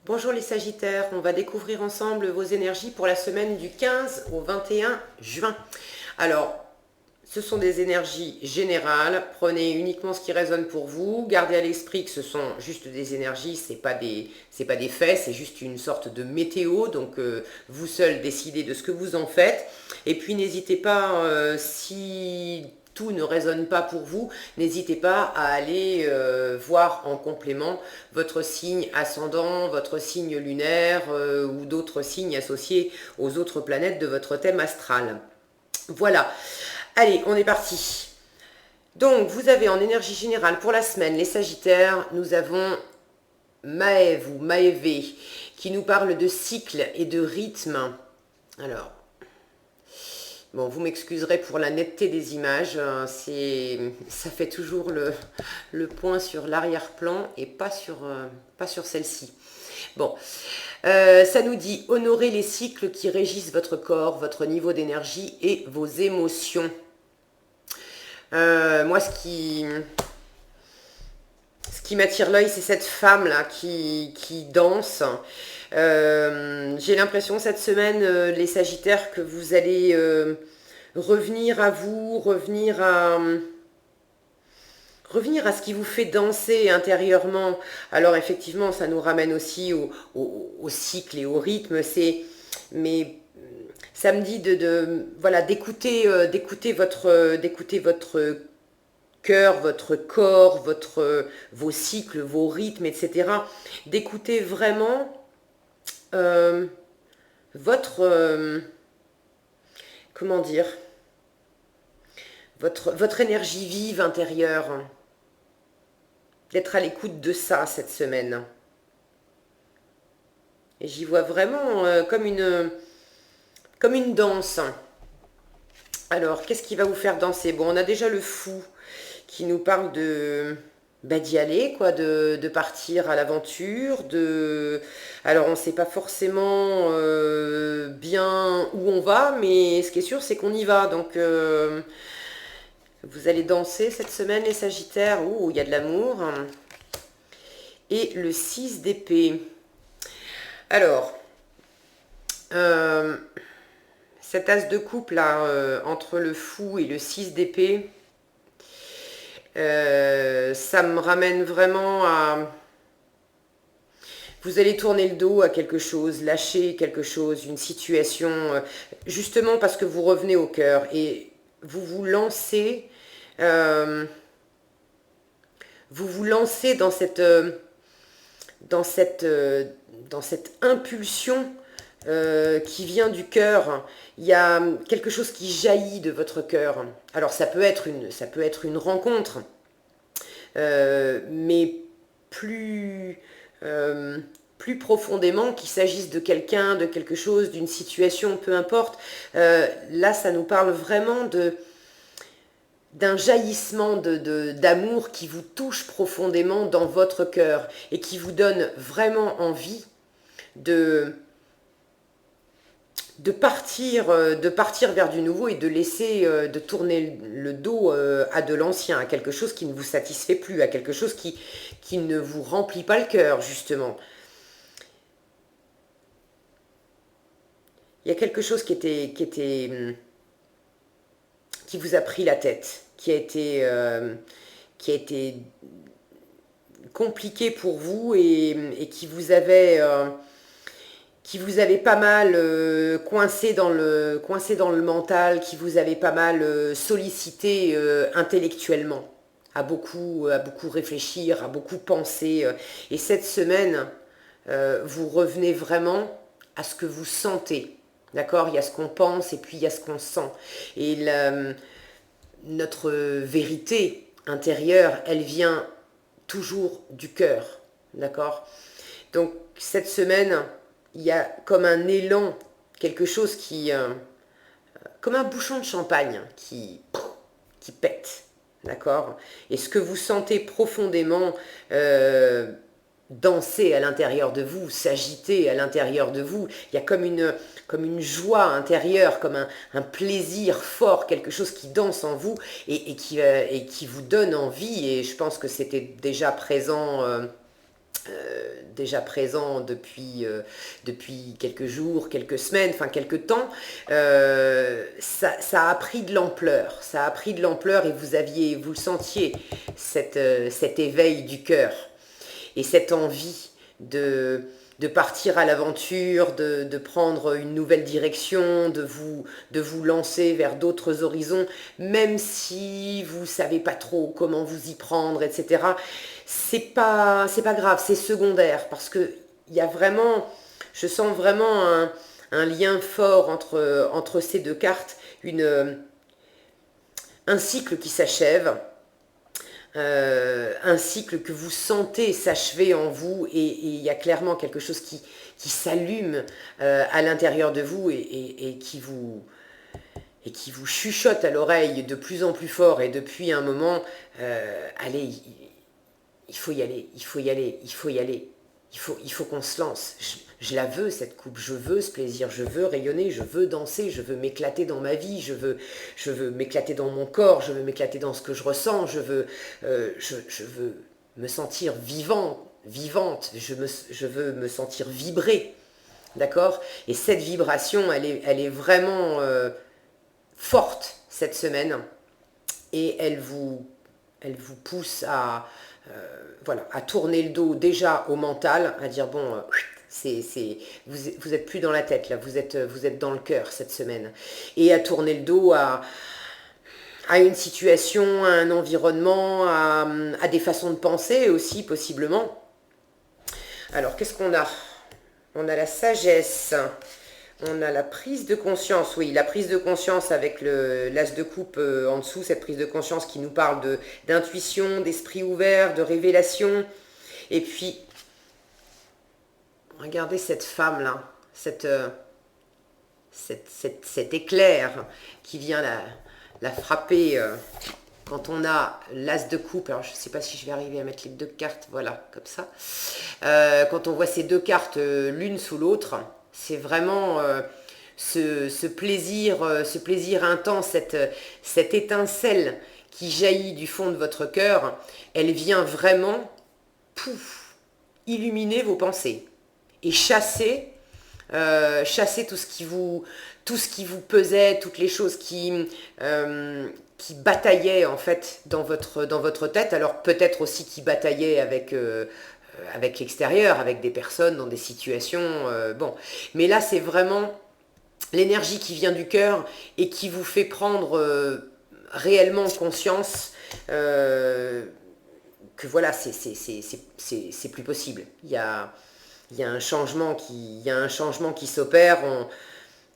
Bonjour les Sagittaires, on va découvrir ensemble vos énergies pour la semaine du 15 au 21 juin. Alors, ce sont des énergies générales, prenez uniquement ce qui résonne pour vous, gardez à l'esprit que ce sont juste des énergies, c'est pas des faits, c'est juste une sorte de météo, donc vous seul décidez de ce que vous en faites. Et puis n'hésitez pas, si tout ne résonne pas pour vous, n'hésitez pas à aller voir en complément votre signe ascendant, votre signe lunaire ou d'autres signes associés aux autres planètes de votre thème astral. Voilà. Allez, on est parti. Donc, vous avez en énergie générale pour la semaine, les Sagittaires, nous avons Maëv ou Maëvé qui nous parle de cycle et de rythme. Alors, bon, vous m'excuserez pour la netteté des images, ça fait toujours le point sur l'arrière-plan et pas sur celle-ci. Bon, ça nous dit honorer les cycles qui régissent votre corps, votre niveau d'énergie et vos émotions. Moi, ce qui m'attire l'œil, c'est cette femme-là qui danse. J'ai l'impression cette semaine, les Sagittaires, que vous allez revenir à vous, revenir à ce qui vous fait danser intérieurement. Alors effectivement, ça nous ramène aussi au cycle et au rythme. Mais ça me dit voilà, d'écouter votre cœur, votre corps, vos cycles, vos rythmes, etc. D'écouter vraiment votre comment dire, votre énergie vive intérieure, d'être à l'écoute de ça cette semaine. Et j'y vois vraiment comme une danse. Alors, qu'est-ce qui va vous faire danser? Bon, on a déjà le fou qui nous parle d'y aller, quoi, de partir à l'aventure, alors on ne sait pas forcément bien où on va, mais ce qui est sûr, c'est qu'on y va. Donc, vous allez danser cette semaine, les Sagittaires. Ouh, il y a de l'amour. Et le 6 d'épée. Alors, cet as de coupe là, entre le fou et le 6 d'épée, ça me ramène vraiment à... Vous allez tourner le dos à quelque chose, lâcher quelque chose, une situation, justement parce que vous revenez au cœur et vous vous lancez dans cette impulsion qui vient du cœur. Il y a quelque chose qui jaillit de votre cœur. Alors ça peut être une rencontre, mais plus profondément, qu'il s'agisse de quelqu'un, de quelque chose, d'une situation, peu importe. Là, ça nous parle vraiment d'un jaillissement d'amour qui vous touche profondément dans votre cœur et qui vous donne vraiment envie de partir vers du nouveau et de laisser, de tourner le dos à de l'ancien, à quelque chose qui ne vous satisfait plus, à quelque chose qui ne vous remplit pas le cœur, justement. Il y a quelque chose qui vous a pris la tête, qui a été compliqué pour vous et qui vous avait pas mal coincé dans le mental, qui vous avait pas mal sollicité intellectuellement, à beaucoup réfléchir, à beaucoup penser. Et cette semaine, vous revenez vraiment à ce que vous sentez. D'accord? Il y a ce qu'on pense et puis il y a ce qu'on sent. Et notre vérité intérieure, elle vient toujours du cœur. D'accord? Donc cette semaine, il y a comme un élan, quelque chose comme un bouchon de champagne qui pète. D'accord? Et ce que vous sentez profondément danser à l'intérieur de vous, s'agiter à l'intérieur de vous, il y a comme une joie intérieure, comme un plaisir fort, quelque chose qui danse en vous et qui vous donne envie. Et je pense que c'était déjà présent déjà présent depuis quelques jours, quelques semaines, enfin quelques temps, ça a pris de l'ampleur. Ça a pris de l'ampleur et vous le sentiez, cet éveil du cœur et cette envie de partir à l'aventure, de prendre une nouvelle direction, de vous lancer vers d'autres horizons, même si vous ne savez pas trop comment vous y prendre, etc. C'est pas grave, c'est secondaire, parce que il y a vraiment, je sens vraiment un lien fort entre ces deux cartes, un cycle qui s'achève, un cycle que vous sentez s'achever en vous et il y a clairement quelque chose qui s'allume à l'intérieur de vous et qui vous chuchote à l'oreille de plus en plus fort et depuis un moment, allez, il faut y aller, il faut y aller, il faut y aller, il faut qu'on se lance. Je la veux cette coupe, je veux ce plaisir, je veux rayonner, je veux danser, je veux m'éclater dans ma vie, je veux m'éclater dans mon corps, je veux m'éclater dans ce que je ressens, je veux me sentir vivant, vivante, je veux me sentir vibrer, d'accord? Et cette vibration, elle est vraiment forte cette semaine et elle vous pousse voilà, à tourner le dos déjà au mental, à dire bon, vous êtes plus dans la tête là, vous êtes dans le cœur cette semaine, et à tourner le dos à une situation, à un environnement, à des façons de penser aussi possiblement. Alors qu'est-ce qu'on a? On a la sagesse. On a la prise de conscience, oui, la prise de conscience avec l'as de coupe en dessous, cette prise de conscience qui nous parle d'intuition, d'esprit ouvert, de révélation. Et puis, regardez cette femme-là, cet éclair qui vient la frapper quand on a l'as de coupe. Alors, je ne sais pas si je vais arriver à mettre les deux cartes, voilà, comme ça. Quand on voit ces deux cartes l'une sous l'autre, c'est vraiment ce plaisir intense, cette étincelle qui jaillit du fond de votre cœur, elle vient vraiment, pouf, illuminer vos pensées et chasser tout ce qui vous pesait, toutes les choses qui bataillaient en fait dans votre tête. Alors peut-être aussi qui bataillaient avec l'extérieur, avec des personnes, dans des situations, bon. Mais là, c'est vraiment l'énergie qui vient du cœur et qui vous fait prendre réellement conscience que voilà, c'est plus possible. Il y a un changement qui s'opère.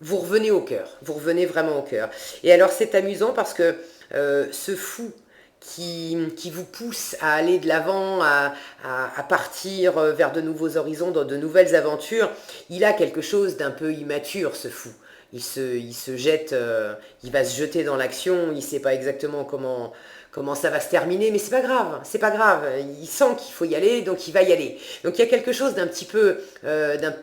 Vous revenez au cœur, vous revenez vraiment au cœur. Et alors, c'est amusant parce que ce fou qui vous pousse à aller de l'avant, à partir vers de nouveaux horizons, dans de nouvelles aventures, il a quelque chose d'un peu immature, ce fou. Il se jette, il va se jeter dans l'action, il ne sait pas exactement comment ça va se terminer, mais c'est pas grave, c'est pas grave. Il sent qu'il faut y aller, donc il va y aller. Donc il y a quelque chose d'un peu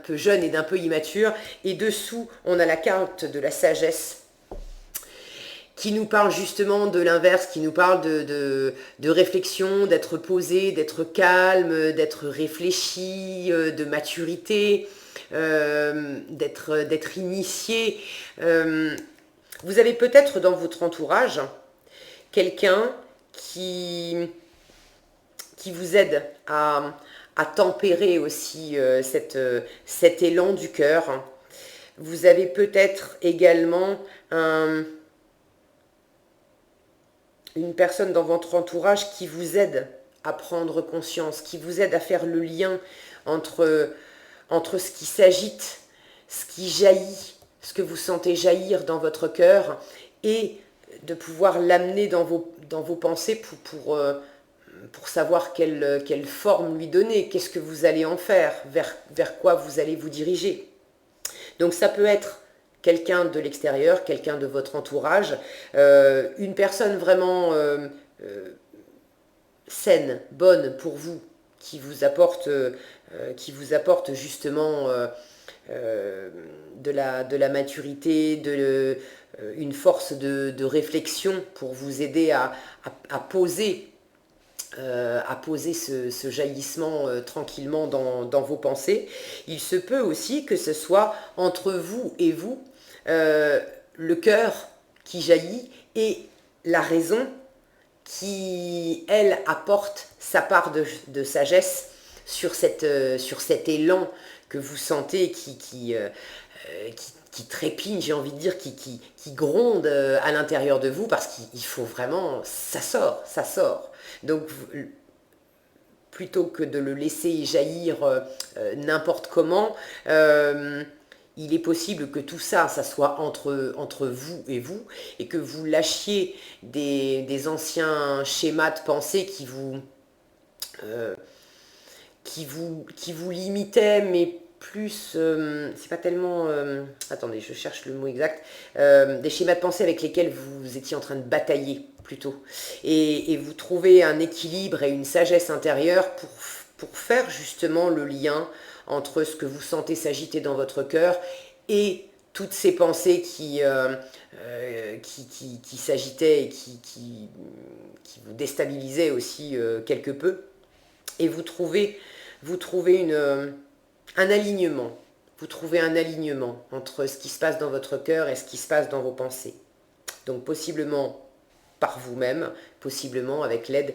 jeune et d'un peu immature. Et dessous, on a la carte de la sagesse, qui nous parle justement de l'inverse, qui nous parle de réflexion, d'être posé, d'être calme, d'être réfléchi, de maturité, d'être initié. Vous avez peut-être dans votre entourage quelqu'un qui vous aide à tempérer aussi cet élan du cœur. Vous avez peut-être également une personne dans votre entourage qui vous aide à prendre conscience, qui vous aide à faire le lien entre ce qui s'agite, ce qui jaillit, ce que vous sentez jaillir dans votre cœur, et de pouvoir l'amener dans vos pensées pour savoir quelle forme lui donner, qu'est-ce que vous allez en faire, vers quoi vous allez vous diriger. Donc ça peut être quelqu'un de l'extérieur, quelqu'un de votre entourage, une personne vraiment saine, bonne pour vous, qui vous apporte justement de la maturité, une force de réflexion pour vous aider à poser à poser ce jaillissement tranquillement dans vos pensées. Il se peut aussi que ce soit entre vous et vous, le cœur qui jaillit et la raison qui, elle, apporte sa part de sagesse sur cet élan que vous sentez qui trépigne, j'ai envie de dire, qui gronde à l'intérieur de vous, parce qu'il faut vraiment, ça sort. Donc, plutôt que de le laisser jaillir n'importe comment, il est possible que tout ça, ça soit entre vous, et que vous lâchiez des anciens schémas de pensée euh, qui vous limitaient, mais plus, c'est pas tellement, attendez, je cherche le mot exact, des schémas de pensée avec lesquels vous étiez en train de batailler plutôt, et vous trouvez un équilibre et une sagesse intérieure pour faire justement le lien entre ce que vous sentez s'agiter dans votre cœur et toutes ces pensées qui s'agitaient et qui vous déstabilisaient aussi quelque peu. Et vous trouvez un alignement. Vous trouvez un alignement entre ce qui se passe dans votre cœur et ce qui se passe dans vos pensées. Donc possiblement par vous-même, possiblement avec l'aide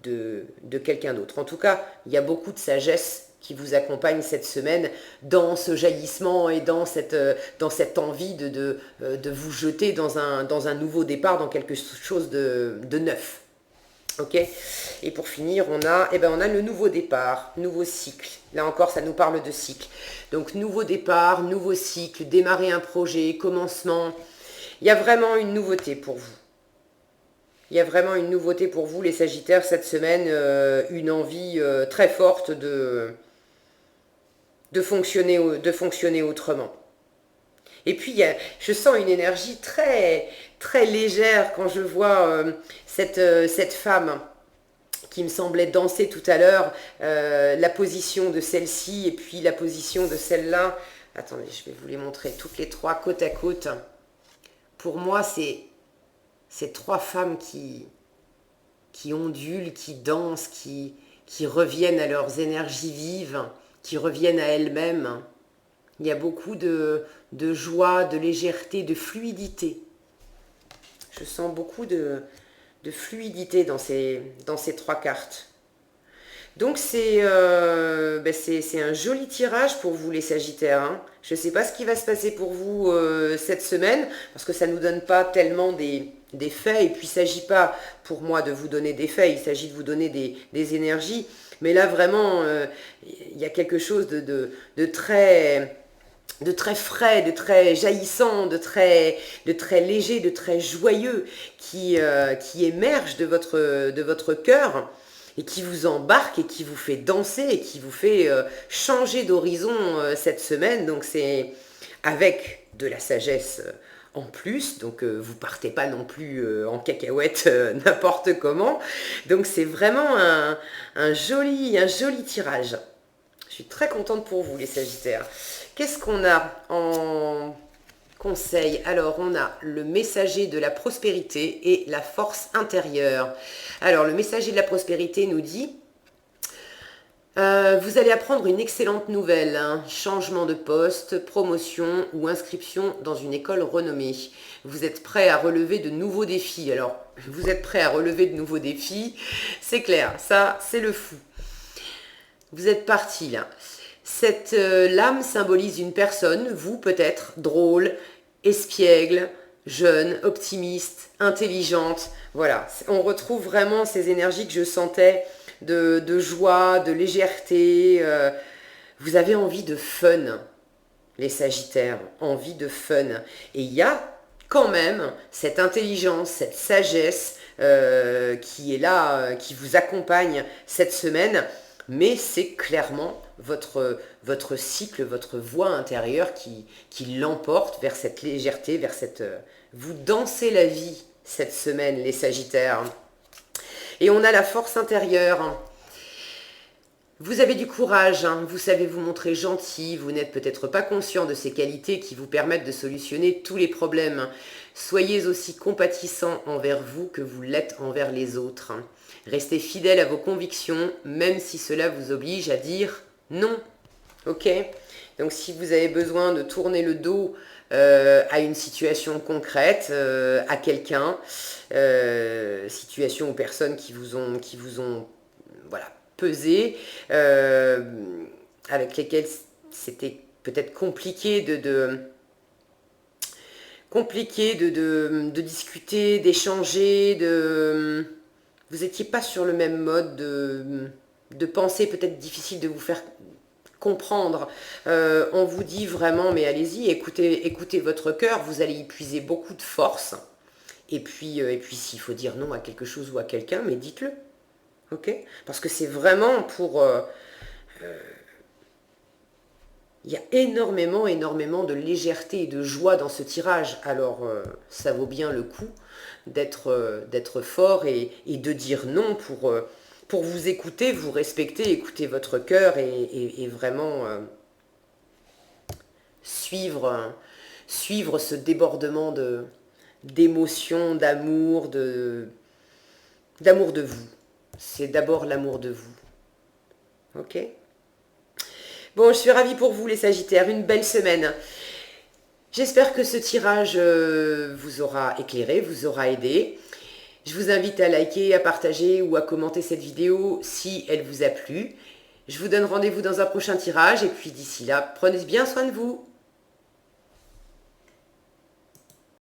de quelqu'un d'autre. En tout cas, il y a beaucoup de sagesse qui vous accompagne cette semaine dans ce jaillissement et dans cette envie de vous jeter dans un nouveau départ, dans quelque chose de neuf. Ok. Et pour finir, on a le nouveau départ, nouveau cycle. Là encore, ça nous parle de cycle. Donc, nouveau départ, nouveau cycle, démarrer un projet, commencement. Il y a vraiment une nouveauté pour vous. Il y a vraiment une nouveauté pour vous, les Sagittaires, cette semaine. Une envie très forte de fonctionner autrement. Et puis, je sens une énergie très, très légère quand je vois cette femme qui me semblait danser tout à l'heure, la position de celle-ci et puis la position de celle-là. Attendez, je vais vous les montrer toutes les trois côte à côte. Pour moi, c'est trois femmes qui ondulent, qui dansent, qui reviennent à leurs énergies vives, qui reviennent à elles-mêmes. Il y a beaucoup de joie, de légèreté, de fluidité. Je sens beaucoup de fluidité dans ces trois cartes. Donc c'est un joli tirage pour vous les Sagittaires. Hein. Je ne sais pas ce qui va se passer pour vous cette semaine, parce que ça ne nous donne pas tellement des faits. Et puis il ne s'agit pas pour moi de vous donner des faits, il s'agit de vous donner des énergies. Mais là vraiment, il y a quelque chose de très frais, de très jaillissant, de très léger, de très joyeux qui émerge de votre cœur et qui vous embarque et qui vous fait danser et qui vous fait changer d'horizon cette semaine. Donc c'est avec de la sagesse en plus, donc vous partez pas non plus en cacahuète n'importe comment. Donc c'est vraiment un joli tirage. Je suis très contente pour vous les Sagittaires. Qu'est-ce qu'on a en conseil? Alors, on a le messager de la prospérité et la force intérieure. Alors, le messager de la prospérité nous dit vous allez apprendre une excellente nouvelle, hein, changement de poste, promotion ou inscription dans une école renommée. Vous êtes prêt à relever de nouveaux défis. Alors, vous êtes prêt à relever de nouveaux défis, c'est clair, ça, c'est le fou. Vous êtes parti là. Cette lame symbolise une personne, vous peut-être, drôle, espiègle, jeune, optimiste, intelligente. Voilà, on retrouve vraiment ces énergies que je sentais de joie, de légèreté. Vous avez envie de fun, les Sagittaires, envie de fun. Et il y a quand même cette intelligence, cette sagesse qui est là, qui vous accompagne cette semaine. Mais c'est clairement votre cycle, votre voix intérieure qui l'emporte vers cette légèreté, vers cette... vous dansez la vie cette semaine, les Sagittaires. Et on a la force intérieure. Vous avez du courage, hein, vous savez vous montrer gentil, vous n'êtes peut-être pas conscient de ces qualités qui vous permettent de solutionner tous les problèmes. Soyez aussi compatissant envers vous que vous l'êtes envers les autres. Restez fidèle à vos convictions, même si cela vous oblige à dire non. Ok? Donc si vous avez besoin de tourner le dos à une situation concrète, à quelqu'un, situation ou personnes qui vous ont voilà, pesé, avec lesquelles c'était peut-être compliqué de discuter, d'échanger, vous n'étiez pas sur le même mode de pensée, peut-être difficile de vous faire comprendre. On vous dit vraiment, mais allez-y, écoutez votre cœur, vous allez y puiser beaucoup de force. Et puis s'il faut dire non à quelque chose ou à quelqu'un, mais dites-le. Ok? Parce que c'est vraiment pour... il y a énormément de légèreté et de joie dans ce tirage. Alors, ça vaut bien le coup d'être fort et de dire non pour vous écouter, vous respecter, écouter votre cœur et vraiment suivre ce débordement d'émotions, d'amour de vous. C'est d'abord l'amour de vous. Ok? Bon, je suis ravie pour vous les Sagittaires, une belle semaine. J'espère que ce tirage vous aura éclairé, vous aura aidé. Je vous invite à liker, à partager ou à commenter cette vidéo si elle vous a plu. Je vous donne rendez-vous dans un prochain tirage et puis d'ici là, prenez bien soin de vous.